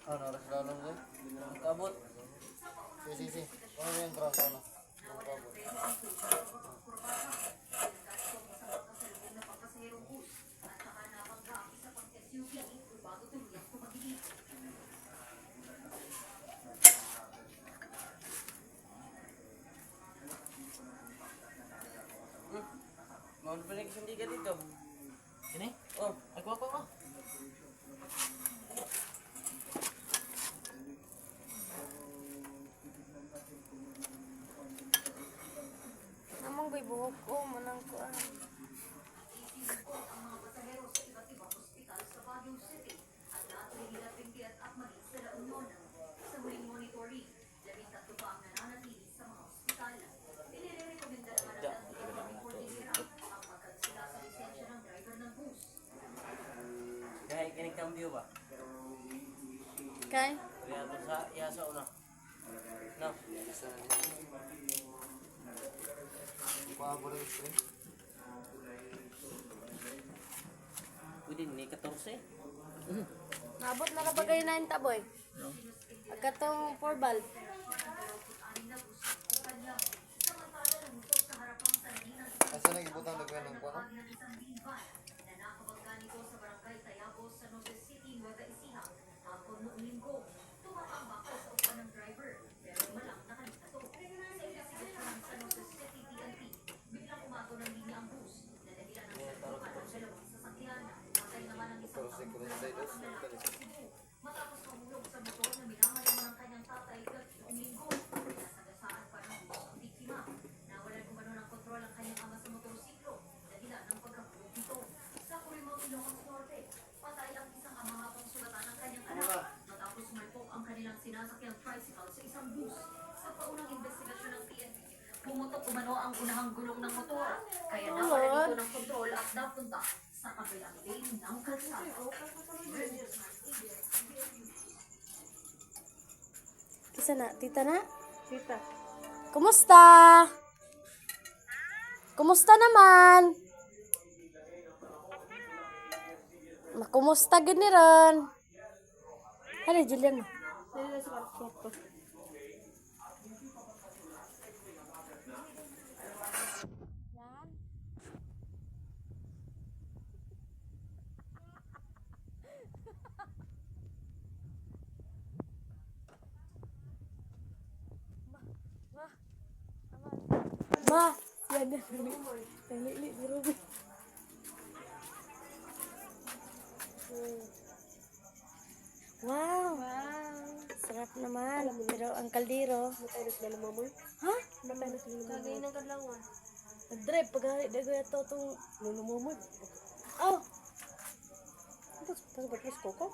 Ano, oras lalong ko? Nagkabot. Si. Ano yung ground, ano? Nagkabot. Mau balik sendiri dito. Ini? Oh, Ako. Namang ko'y buhok ko, manang ko ah. kahit kinig cambio ba? Kay? Kaya ito sa iyasa una. No? Paborito ko. Pwede ni 14. Nabot na kabagay na yung taboy. Agkatong 4 bal. Asa nang ibutang lagyan ng kuno? Pumutok umano ang unahang gulong ng motor, kaya nawala dito ng kontrol at napunta sa kabilang lane ng kalsada. Kisa na? Tita na? Tita, Kumusta? Kumusta naman? Makumusta gini ron? Ano, Julian mo? dali sa kwarto. Ma, yan na. Dali, Ruby. Wow. Sarap naman. Pero ang kaldero. Matayos na lumamoy. Ha? Matayos na lumamoy. Kagay ng kadlawan. Nag-drive pag dagoy ato itong Lulumamoy. oh, Tapos ba't mas koko?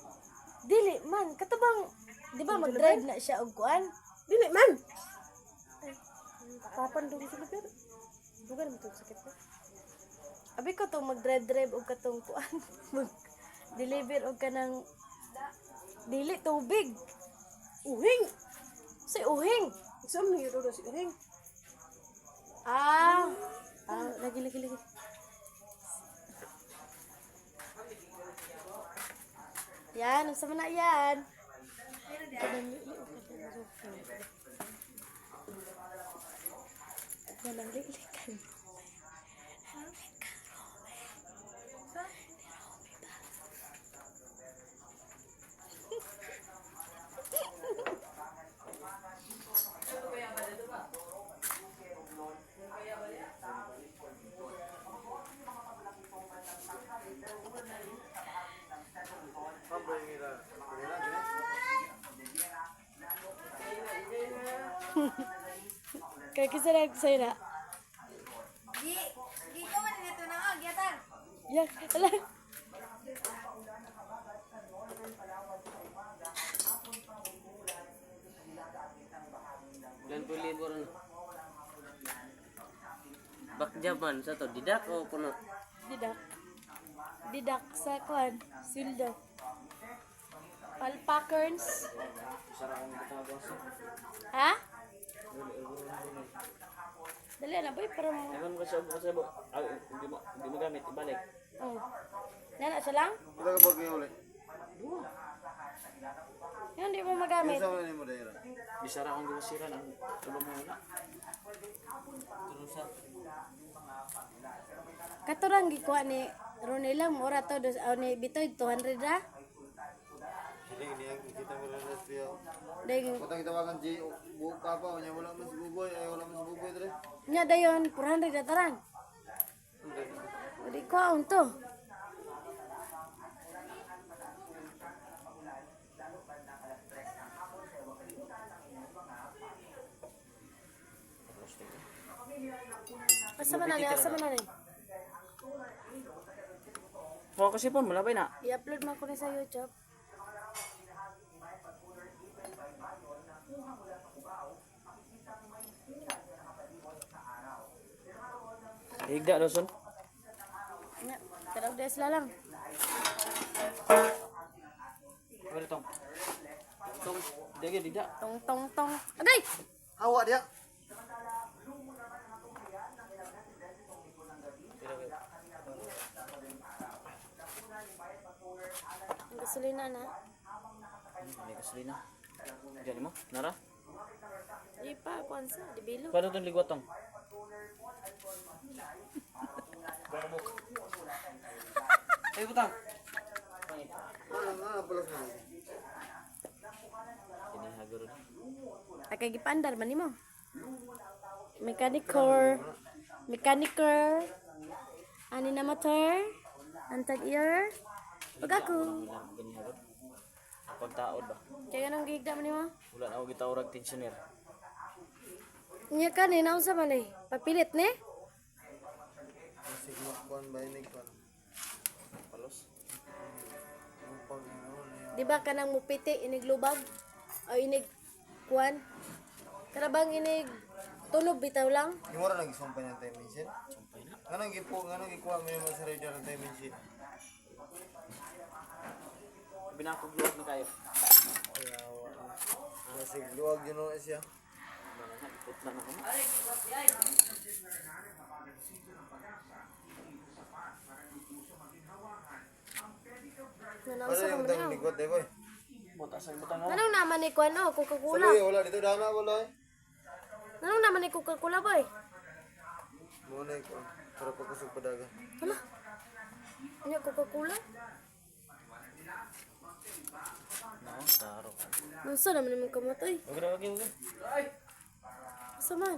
dili man katubang di ba mag-drive na siya og kuan? Dili man! Papan doon sa lugar. Lugar mo itong sakit na. Abi ko tong mag-drive og katong kuan mag deliver og kanang dili tubig. Uhing! Say uhing. Isang nangiro na si Uhing. Lagi. Yan, ang sama na yan. Walang lilikan. Kaya kisa na sa'yo na. Di ko man dito na ang gyatan. Yan, ala. Ilan po libo ron? Bakjaman sa to, didak o kuno? Didak sa kuan, sildo. Alpackerns. Ha? Dali na boy, para mo. Ewan ko sa hindi mo gamit, ibalik. Oh. Yan, asa lang? Kailan ka ba kayo ulit? Yan, di mo magamit. Sa wala ni mo dahil. Bisara akong gawasiran ang tulong mo na. Turusa. Katurang gikuha ni Ronela, mura to, ni Bitoy, 200 ra. Hindi, kita mo lang na siya. Dahil, Kutang itawagan G, buka pa, wala man si Buboy, ay wala man si Buboy dre. nya dayon, 400 ra tarang. Di ko to. Asa man na ni? Asa man na ni? Oo, kasi po, malabay na. I-upload man ko ni sa YouTube. Higda, Lawson. Nya, tarog des lang. Ano itong? Itong, digi, dida. Tong tong tong. Agay! Hawa dia. Ang gasolina na. May gasolina. Diyan mo, nara? Di pa, kwansa, di bilo. Paano itong ligwatong? Ay, butang. Ano pala sa mga. Inihagaro na. Nakagipandar man nimo. Mechanical. Mechanical. Ani na motor. Antag ear. Pag ako. Ganihagaro. Pagtaod ba? Kaya nang gigda man nimo. Wala na ako gitawrag tensioner. Nya ka ni naon sa malay. Papilit ni. Sigma kuan ba ini kuan. Palos. Upang ano niya. Di ba kanang mupiti inig lubag o inig kuan? Karabang inig tunog bitaw lang. Yung wala nagisumpay ng time machine. Sampay na. Ganang gikuha mo yung sa radar ng time machine. Binakog-luwag na kayo. Kasi luwag yun na siya. Bala na, ikot na ako. Naon Ano sa yung man tayong ligot eh boy? Butas ang butang ako. Nanong naman ni kuan oh, Coca-Cola. Sabi wala dito dana wala eh. Nanong naman ni Coca-Cola boy? Muna yung kuan. Para pagkusog padaga. Hala. Nya Coca-Cola? No, saro. Nasa naman naman kamotoy. Okay. Asa man?